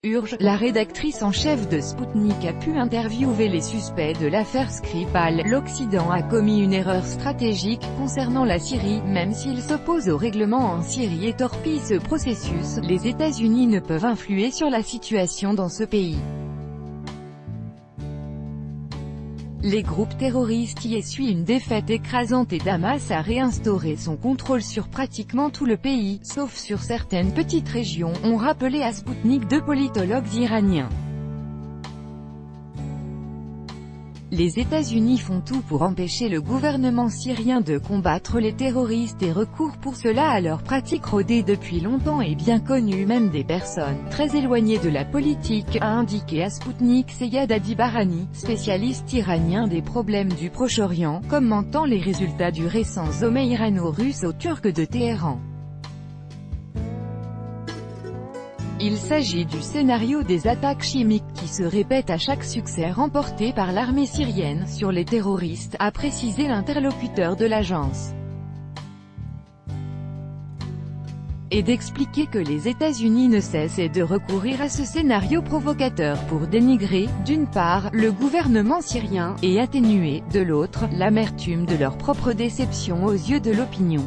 Urge, la rédactrice en chef de Sputnik a pu interviewer les suspects de l'affaire Skripal. L'Occident a commis une erreur stratégique concernant la Syrie, même s'il s'oppose au règlement en Syrie et torpille ce processus. Les États-Unis ne peuvent influer sur la situation dans ce pays. Les groupes terroristes y essuient une défaite écrasante et Damas a réinstauré son contrôle sur pratiquement tout le pays, sauf sur certaines petites régions, ont rappelé à Sputnik deux politologues iraniens. Les États-Unis font tout pour empêcher le gouvernement syrien de combattre les terroristes et recourent pour cela à leurs pratiques rodées depuis longtemps et bien connues même des personnes très éloignées de la politique, a indiqué à Sputnik Seyad Adibarani, spécialiste iranien des problèmes du Proche-Orient, commentant les résultats du récent sommet irano-russo-turc de Téhéran. Il s'agit du scénario des attaques chimiques qui se répète à chaque succès remporté par l'armée syrienne sur les terroristes, a précisé l'interlocuteur de l'agence. Et d'expliquer que les États-Unis ne cessent de recourir à ce scénario provocateur pour dénigrer, d'une part, le gouvernement syrien, et atténuer, de l'autre, l'amertume de leur propre déception aux yeux de l'opinion.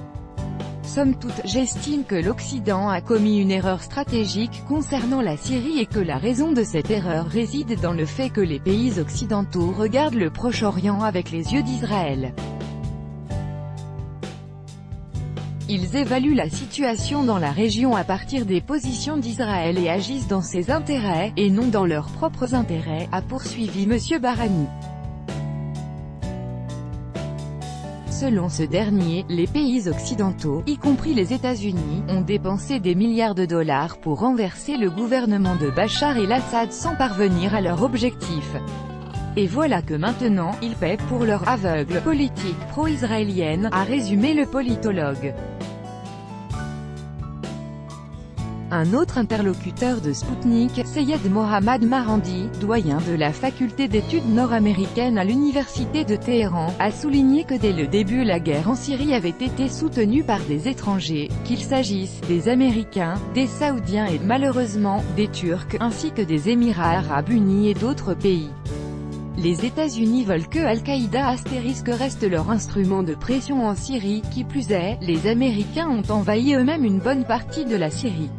Somme toute, j'estime que l'Occident a commis une erreur stratégique concernant la Syrie et que la raison de cette erreur réside dans le fait que les pays occidentaux regardent le Proche-Orient avec les yeux d'Israël. Ils évaluent la situation dans la région à partir des positions d'Israël et agissent dans ses intérêts, et non dans leurs propres intérêts, a poursuivi M. Barani. Selon ce dernier, les pays occidentaux, y compris les États-Unis, ont dépensé des milliards de dollars pour renverser le gouvernement de Bachar el-Assad sans parvenir à leur objectif. Et voilà que maintenant, ils paient pour leur aveugle politique pro-israélienne, a résumé le politologue. Un autre interlocuteur de Sputnik, Seyed Mohammad Marandi, doyen de la faculté d'études nord-américaines à l'université de Téhéran, a souligné que dès le début la guerre en Syrie avait été soutenue par des étrangers, qu'il s'agisse des Américains, des Saoudiens et, malheureusement, des Turcs, ainsi que des Émirats arabes unis et d'autres pays. Les États-Unis veulent que Al-Qaïda * reste leur instrument de pression en Syrie, qui plus est, les Américains ont envahi eux-mêmes une bonne partie de la Syrie.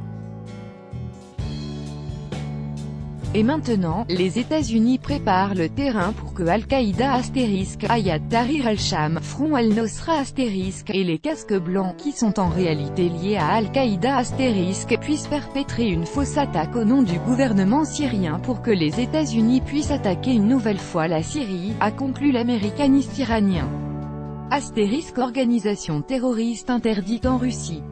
Et maintenant, les États-Unis préparent le terrain pour que Al-Qaïda * Hayat Tahrir al-Sham, Front al-Nosra * et les casques blancs, qui sont en réalité liés à Al-Qaïda * puissent perpétrer une fausse attaque au nom du gouvernement syrien pour que les États-Unis puissent attaquer une nouvelle fois la Syrie, a conclu l'américaniste iranien. * Organisation terroriste interdite en Russie.